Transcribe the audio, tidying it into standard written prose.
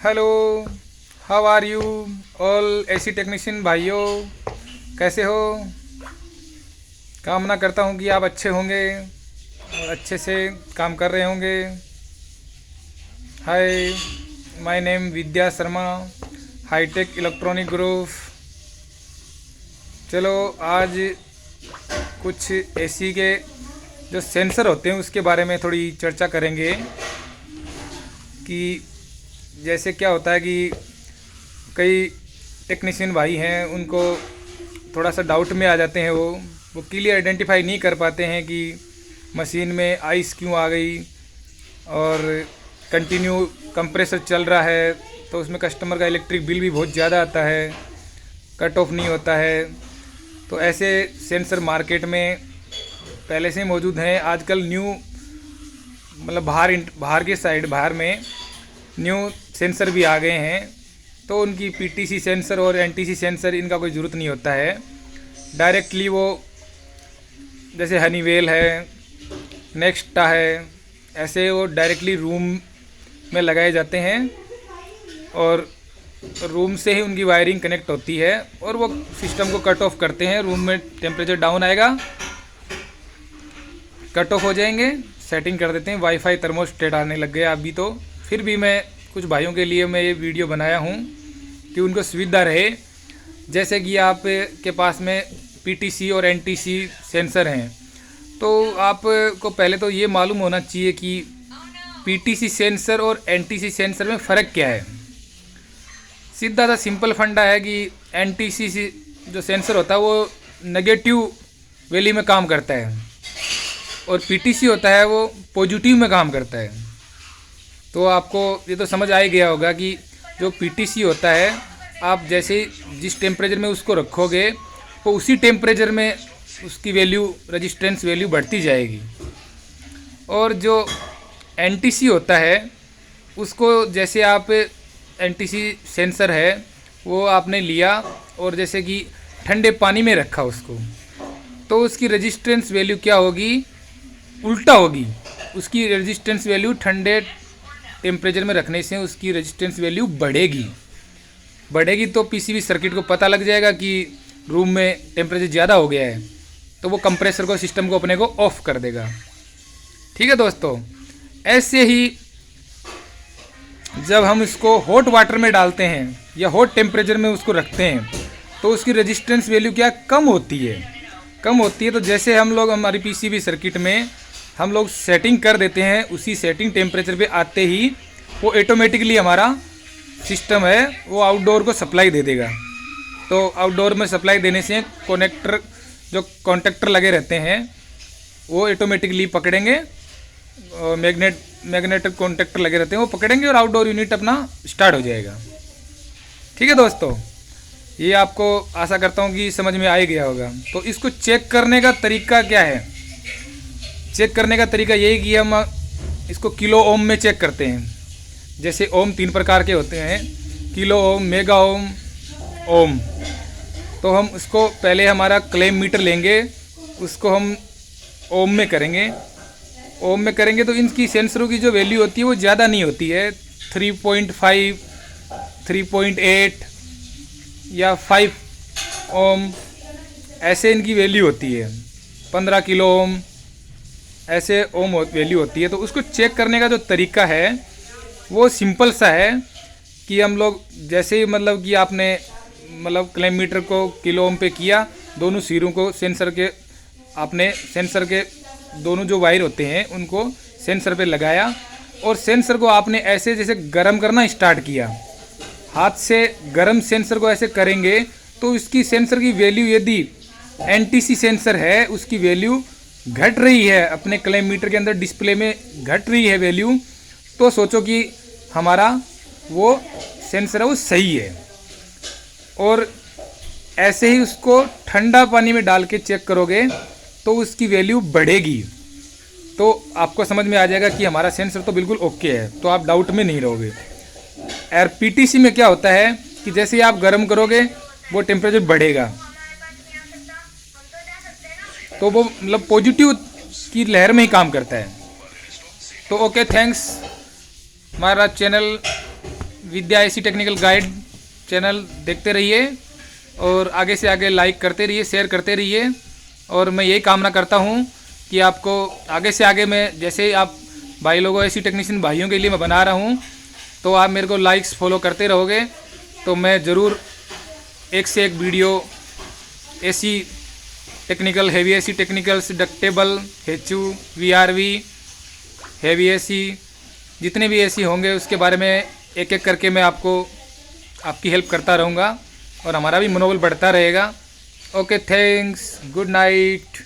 Hello, how are you all AC technician भाइयों, कैसे हो। कामना करता हूँ कि आप अच्छे होंगे और अच्छे से काम कर रहे होंगे। Hi, my name Vidya Sharma, hi tech electronic group. चलो आज कुछ एसी के जो सेंसर होते हैं उसके बारे में थोड़ी चर्चा करेंगे कि जैसे क्या होता है कि कई टेक्नीशियन भाई हैं, उनको थोड़ा सा डाउट में आ जाते हैं। वो क्लियर आइडेंटिफाई नहीं कर पाते हैं कि मशीन में आइस क्यों आ गई और कंटिन्यू कंप्रेसर चल रहा है तो उसमें कस्टमर का इलेक्ट्रिक बिल भी बहुत ज़्यादा आता है, कट ऑफ नहीं होता है। तो ऐसे सेंसर मार्केट में पहले से ही मौजूद हैं। आजकल न्यू मतलब बाहर के साइड बाहर में न्यू सेंसर भी आ गए हैं, तो उनकी पीटीसी सेंसर और एनटीसी सेंसर इनका कोई ज़रूरत नहीं होता है। डायरेक्टली वो जैसे हनीवेल है, नेक्स्टा है, ऐसे वो डायरेक्टली रूम में लगाए जाते हैं और रूम से ही उनकी वायरिंग कनेक्ट होती है और वो सिस्टम को कट ऑफ करते हैं। रूम में टेम्परेचर डाउन आएगा, कट ऑफ हो जाएंगे, सेटिंग कर देते हैं। वाईफाई थर्मोस्टेट आने लग गया अभी तो, फिर भी मैं कुछ भाइयों के लिए मैं ये वीडियो बनाया हूँ कि उनको सुविधा रहे। जैसे कि आप के पास में पीटीसी और एनटीसी सेंसर हैं, तो आपको पहले तो ये मालूम होना चाहिए कि पीटीसी सेंसर और एनटीसी सेंसर में फ़र्क क्या है। सीधा सा सिंपल फंडा है कि एनटीसी जो सेंसर होता है वो नेगेटिव वैल्यू में काम करता है और पीटीसी होता है वो पॉजिटिव में काम करता है। तो आपको ये तो समझ आ ही गया होगा कि जो पीटीसी होता है, आप जैसे जिस टेम्परेचर में उसको रखोगे तो उसी टेम्परेचर में उसकी वैल्यू, रेजिस्टेंस वैल्यू बढ़ती जाएगी। और जो एनटीसी होता है उसको जैसे आप एनटीसी सेंसर है वो आपने लिया और जैसे कि ठंडे पानी में रखा उसको, तो उसकी रेजिस्टेंस वैल्यू क्या होगी, उल्टा होगी। उसकी रेजिस्टेंस वैल्यू ठंडे टेम्परेचर में रखने से उसकी रेजिस्टेंस वैल्यू बढ़ेगी तो पीसीबी सर्किट को पता लग जाएगा कि रूम में टेम्परेचर ज़्यादा हो गया है, तो वो कंप्रेसर को, सिस्टम को अपने को ऑफ कर देगा। ठीक है दोस्तों, ऐसे ही जब हम इसको हॉट वाटर में डालते हैं या हॉट टेम्परेचर में उसको रखते हैं तो उसकी रेजिस्टेंस वैल्यू क्या कम होती है। तो जैसे हम लोग हमारी पीसीबी सर्किट में हम लोग सेटिंग कर देते हैं, उसी सेटिंग टेम्परेचर पे आते ही वो ऑटोमेटिकली हमारा सिस्टम है वो आउटडोर को सप्लाई दे देगा। तो आउटडोर में सप्लाई देने से जो कॉन्टेक्टर लगे रहते हैं वो ऑटोमेटिकली पकड़ेंगे और मैग्नेटिक कॉन्टेक्टर लगे रहते हैं वो पकड़ेंगे और आउटडोर यूनिट अपना स्टार्ट हो जाएगा। ठीक है दोस्तों, ये आपको आशा करता हूँ कि समझ में आ ही गया होगा। तो इसको चेक करने का तरीका क्या है? चेक करने का तरीका यही कि हम इसको किलो ओम में चेक करते हैं। जैसे ओम 3 प्रकार के होते हैं, किलो ओम, मेगा ओम, ओम। तो हम उसको पहले हमारा क्लेम मीटर लेंगे, उसको हम ओम में करेंगे। ओम में करेंगे तो इनकी सेंसरों की जो वैल्यू होती है वो ज़्यादा नहीं होती है, 3.5, 3.8 या 5 ओम ऐसे इनकी वैल्यू होती है। 15 किलो ओम ऐसे ओम वैल्यू होती है। तो उसको चेक करने का जो तरीका है वो सिंपल सा है कि हम लोग जैसे ही मतलब कि आपने मतलब क्लेम मीटर को किलो ओम पे किया, दोनों सिरों को सेंसर के दोनों जो वायर होते हैं उनको सेंसर पे लगाया और सेंसर को आपने ऐसे जैसे गर्म करना स्टार्ट किया। हाथ से गर्म सेंसर को ऐसे करेंगे तो इसकी सेंसर की वैल्यू, यदि एनटीसी सेंसर है उसकी वैल्यू घट रही है, अपने क्लेम मीटर के अंदर डिस्प्ले में घट रही है वैल्यू, तो सोचो कि हमारा वो सेंसर है वो सही है। और ऐसे ही उसको ठंडा पानी में डाल के चेक करोगे तो उसकी वैल्यू बढ़ेगी। तो आपको समझ में आ जाएगा कि हमारा सेंसर तो बिल्कुल ओके है, तो आप डाउट में नहीं रहोगे। और पीटीसी में क्या होता है कि जैसे ही आप गर्म करोगे वो टेम्परेचर बढ़ेगा, तो वो मतलब पॉजिटिव की लहर में ही काम करता है। तो ओके, थैंक्स। हमारा चैनल विद्या एसी टेक्निकल गाइड चैनल देखते रहिए और आगे से आगे लाइक करते रहिए, शेयर करते रहिए। और मैं यही कामना करता हूँ कि आपको आगे से आगे मैं जैसे आप भाई लोगों एसी टेक्नीशियन भाइयों के लिए मैं बना रहा हूँ, तो आप मेरे को लाइक्स फॉलो करते रहोगे तो मैं ज़रूर एक से एक video AC technical, heavy AC technicals, ductable, HU, VRV, heavy AC, जितने भी एसी होंगे उसके बारे में एक एक करके मैं आपको आपकी हेल्प करता रहूँगा और हमारा भी मनोबल बढ़ता रहेगा। Okay, thanks, good night.